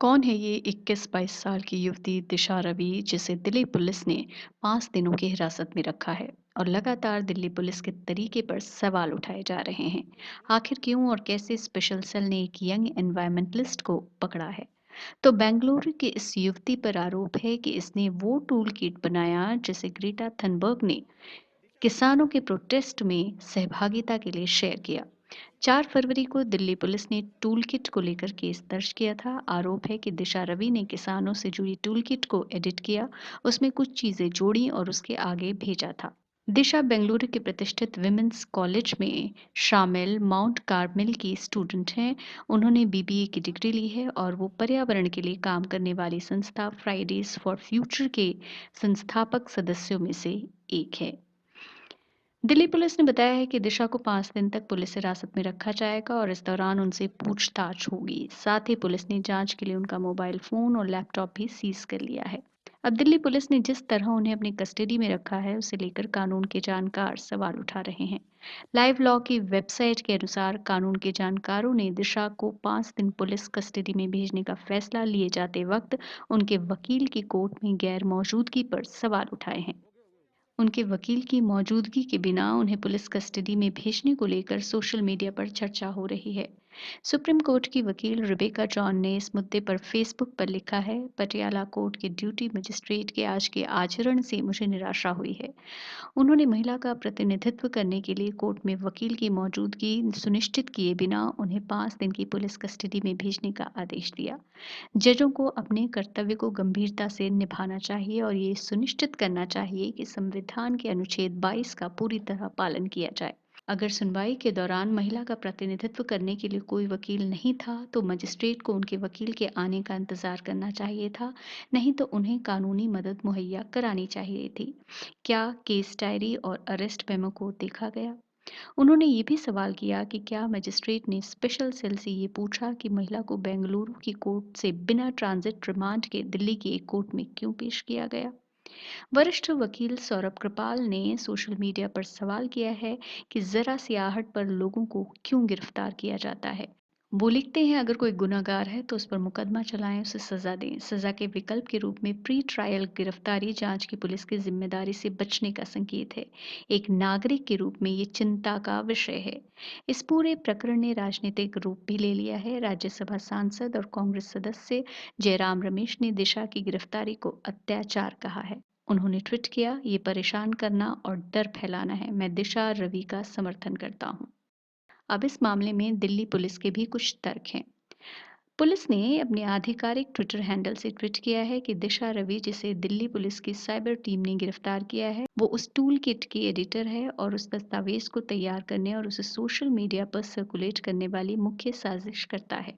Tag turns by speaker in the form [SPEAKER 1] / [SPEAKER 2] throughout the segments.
[SPEAKER 1] कौन है ये 21-22 साल की युवती दिशा रवि जिसे दिल्ली पुलिस ने 5 दिनों की हिरासत में रखा है और लगातार दिल्ली पुलिस के तरीके पर सवाल उठाए जा रहे हैं। आखिर क्यों और कैसे स्पेशल सेल ने एक यंग एनवायरमेंटलिस्ट को पकड़ा है? तो बेंगलुरु की इस युवती पर आरोप है कि इसने वो टूल किट बनाया जिसे ग्रेटा थनबर्ग ने किसानों के प्रोटेस्ट में सहभागिता के लिए शेयर किया। 4 फरवरी को दिल्ली पुलिस ने टूलकिट को लेकर केस दर्ज किया था। आरोप है कि दिशा रवि ने किसानों से जुड़ी टूलकिट को एडिट किया, उसमें कुछ चीजें जोड़ी और उसके आगे भेजा था। दिशा बेंगलुरु के प्रतिष्ठित विमेंस कॉलेज में शामिल माउंट कार्मेल की स्टूडेंट हैं। उन्होंने बीबीए की डिग्री ली है और वो पर्यावरण के लिए काम करने वाली संस्था फ्राइडेज फॉर फ्यूचर के संस्थापक सदस्यों में से एक है। दिल्ली पुलिस ने बताया है कि दिशा को 5 दिन तक पुलिस हिरासत में रखा जाएगा और इस दौरान उनसे पूछताछ होगी। साथ ही पुलिस ने जांच के लिए उनका मोबाइल फोन और लैपटॉप भी सीज कर लिया है। अब दिल्ली पुलिस ने जिस तरह उन्हें अपनी कस्टडी में रखा है, उसे लेकर कानून के जानकार सवाल उठा रहे हैं। लाइव लॉ की वेबसाइट के अनुसार कानून के जानकारों ने दिशा को 5 दिन पुलिस कस्टडी में भेजने का फैसला लिए जाते वक्त उनके वकील की कोर्ट में गैर मौजूदगी पर सवाल उठाए हैं। उनके वकील की मौजूदगी के बिना उन्हें पुलिस कस्टडी में भेजने को लेकर सोशल मीडिया पर चर्चा हो रही है। सुप्रीम कोर्ट की वकील रिबेका जॉन ने इस मुद्दे पर फेसबुक पर लिखा है, पटियाला कोर्ट के ड्यूटी मजिस्ट्रेट के आज के आचरण से मुझे निराशा हुई है। उन्होंने महिला का प्रतिनिधित्व करने के लिए कोर्ट में वकील की मौजूदगी सुनिश्चित किए बिना उन्हें 5 दिन की पुलिस कस्टडी में भेजने का आदेश दिया। जजों को अपने कर्तव्य को गंभीरता से निभाना चाहिए और ये सुनिश्चित करना चाहिए कि संविधान के अनुच्छेद 22 का पूरी तरह पालन किया जाए। अगर सुनवाई के दौरान महिला का प्रतिनिधित्व करने के लिए कोई वकील नहीं था, तो मजिस्ट्रेट को उनके वकील के आने का इंतजार करना चाहिए था, नहीं तो उन्हें कानूनी मदद मुहैया करानी चाहिए थी। क्या केस डायरी और अरेस्ट मेमो को देखा गया? उन्होंने ये भी सवाल किया कि क्या मजिस्ट्रेट ने स्पेशल सेल से ये पूछा कि महिला को बेंगलुरु की कोर्ट से बिना ट्रांजिट रिमांड के दिल्ली की एक कोर्ट में क्यों पेश किया गया? वरिष्ठ वकील सौरभ कृपाल ने सोशल मीडिया पर सवाल किया है कि जरा सी आहट पर लोगों को क्यों गिरफ्तार किया जाता है। वो लिखते हैं, अगर कोई गुनहगार है तो उस पर मुकदमा चलाएं, उसे सजा दें। सजा के विकल्प के रूप में प्री ट्रायल गिरफ्तारी जांच की पुलिस की जिम्मेदारी से बचने का संकेत है। एक नागरिक के रूप में ये चिंता का विषय है। इस पूरे प्रकरण ने राजनीतिक रूप भी ले लिया है। राज्यसभा सांसद और कांग्रेस सदस्य जयराम रमेश ने दिशा की गिरफ्तारी को अत्याचार कहा है। उन्होंने ट्वीट किया, ये परेशान करना और डर फैलाना है। मैं दिशा रवि का समर्थन करता हूँ। अब इस मामले में दिल्ली पुलिस के भी कुछ तर्क हैं। पुलिस ने अपने आधिकारिक ट्विटर हैंडल से ट्वीट किया है कि दिशा रवि, जिसे दिल्ली पुलिस की साइबर टीम ने गिरफ्तार किया है, वो उस टूल किट की एडिटर है और उस दस्तावेज को तैयार करने और उसे सोशल मीडिया पर सर्कुलेट करने वाली मुख्य साजिश करता है।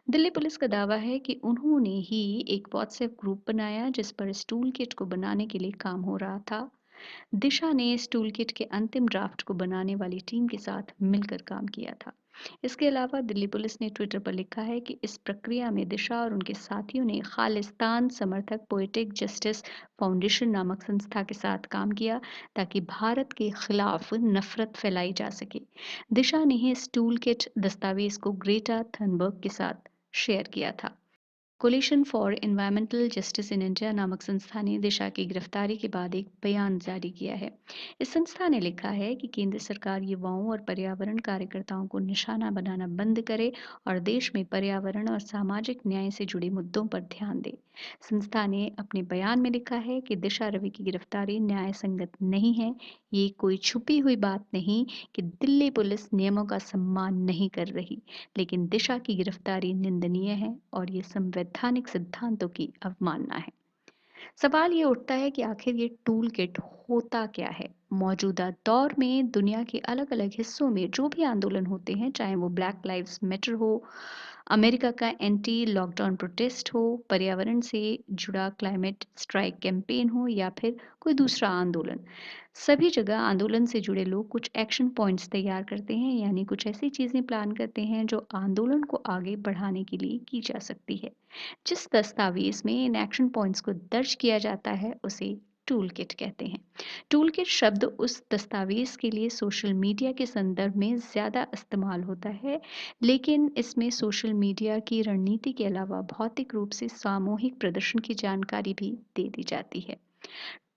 [SPEAKER 1] दिल्ली पुलिस का दावा है कि उन्होंने ही एक व्हाट्सएप ग्रुप बनाया जिस पर इस टूल किट को बनाने के लिए काम हो रहा था। दिशा ने इस टूलकिट के अंतिम ड्राफ्ट को बनाने वाली टीम के साथ मिलकर काम किया था। इसके अलावा दिल्ली पुलिस ने ट्विटर पर लिखा है कि इस प्रक्रिया में दिशा और उनके साथियों ने खालिस्तान समर्थक पोएटिक जस्टिस फाउंडेशन नामक संस्था के साथ काम किया ताकि भारत के खिलाफ नफरत फैलाई जा सके। दिशा ने ही इस टूलकिट दस्तावेज को ग्रेटा थनबर्ग के साथ शेयर किया था। Coalition for environmental justice in India नामक संस्था ने दिशा की गिरफ्तारी के बाद एक बयान जारी किया है। इस संस्था ने लिखा है कि केंद्र सरकार युवाओं और पर्यावरण कार्यकर्ताओं को निशाना बनाना बंद करे और देश में पर्यावरण और सामाजिक न्याय से जुड़े मुद्दों पर ध्यान दे। संस्था ने अपने बयान में लिखा है कि दिशा रवि की गिरफ्तारी न्याय संगत नहीं है। ये कोई छुपी हुई बात नहीं कि दिल्ली पुलिस नियमों का सम्मान नहीं कर रही, लेकिन दिशा की गिरफ्तारी निंदनीय है और ये संवैधानिक सिद्धांतों की अवमानना है। सवाल ये उठता है कि आखिर ये टूल किट होता क्या है? मौजूदा दौर में दुनिया के अलग-अलग हिस्सों में जो भी आंदोलन होते हैं, चाहे वो ब्लैक लाइव्स मैटर हो, अमेरिका का एंटी लॉकडाउन प्रोटेस्ट हो, पर्यावरण से जुड़ा क्लाइमेट स्ट्राइक कैंपेन हो या फिर कोई दूसरा आंदोलन, सभी जगह आंदोलन से जुड़े लोग कुछ एक्शन पॉइंट्स तैयार करते हैं, यानी कुछ ऐसी चीजें प्लान करते हैं जो आंदोलन को आगे बढ़ाने के लिए की जा सकती है। जिस दस्तावेज में इन एक्शन पॉइंट्स को दर्ज किया जाता है उसे टूल किट कहते हैं। टूल किट शब्द उस दस्तावेज के लिए सोशल मीडिया के संदर्भ में ज़्यादा इस्तेमाल होता है, लेकिन इसमें सोशल मीडिया की रणनीति के अलावा भौतिक रूप से सामूहिक प्रदर्शन की जानकारी भी दे दी जाती है।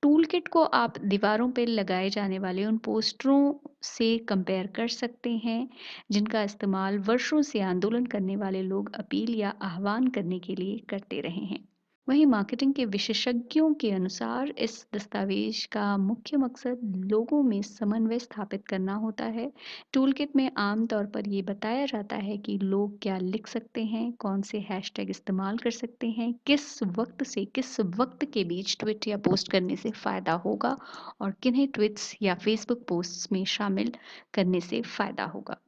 [SPEAKER 1] टूलकिट को आप दीवारों पे लगाए जाने वाले उन पोस्टरों से कंपेयर कर सकते हैं, जिनका इस्तेमाल वर्षों से आंदोलन करने वाले लोग अपील या आह्वान करने के लिए करते रहे हैं। वहीं मार्केटिंग के विशेषज्ञों के अनुसार इस दस्तावेज का मुख्य मकसद लोगों में समन्वय स्थापित करना होता है। टूलकिट में आमतौर पर ये बताया जाता है कि लोग क्या लिख सकते हैं, कौन से हैशटैग इस्तेमाल कर सकते हैं, किस वक्त से किस वक्त के बीच ट्वीट या पोस्ट करने से फ़ायदा होगा और किन्हें ट्वीट्स या फेसबुक पोस्ट्स में शामिल करने से फ़ायदा होगा।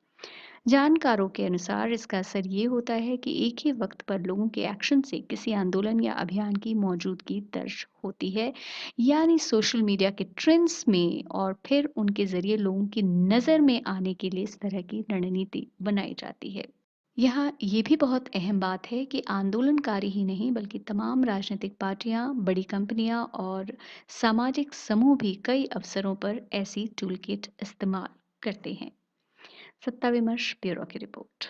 [SPEAKER 1] जानकारों के अनुसार इसका असर ये होता है कि एक ही वक्त पर लोगों के एक्शन से किसी आंदोलन या अभियान की मौजूदगी दर्ज होती है, यानी सोशल मीडिया के ट्रेंड्स में, और फिर उनके जरिए लोगों की नज़र में आने के लिए इस तरह की रणनीति बनाई जाती है। यहाँ ये भी बहुत अहम बात है कि आंदोलनकारी ही नहीं बल्कि तमाम राजनीतिक पार्टियां, बड़ी कंपनियां और सामाजिक समूह भी कई अवसरों पर ऐसी टूलकिट इस्तेमाल करते हैं। सत्ता विमर्श ब्यूरो की रिपोर्ट।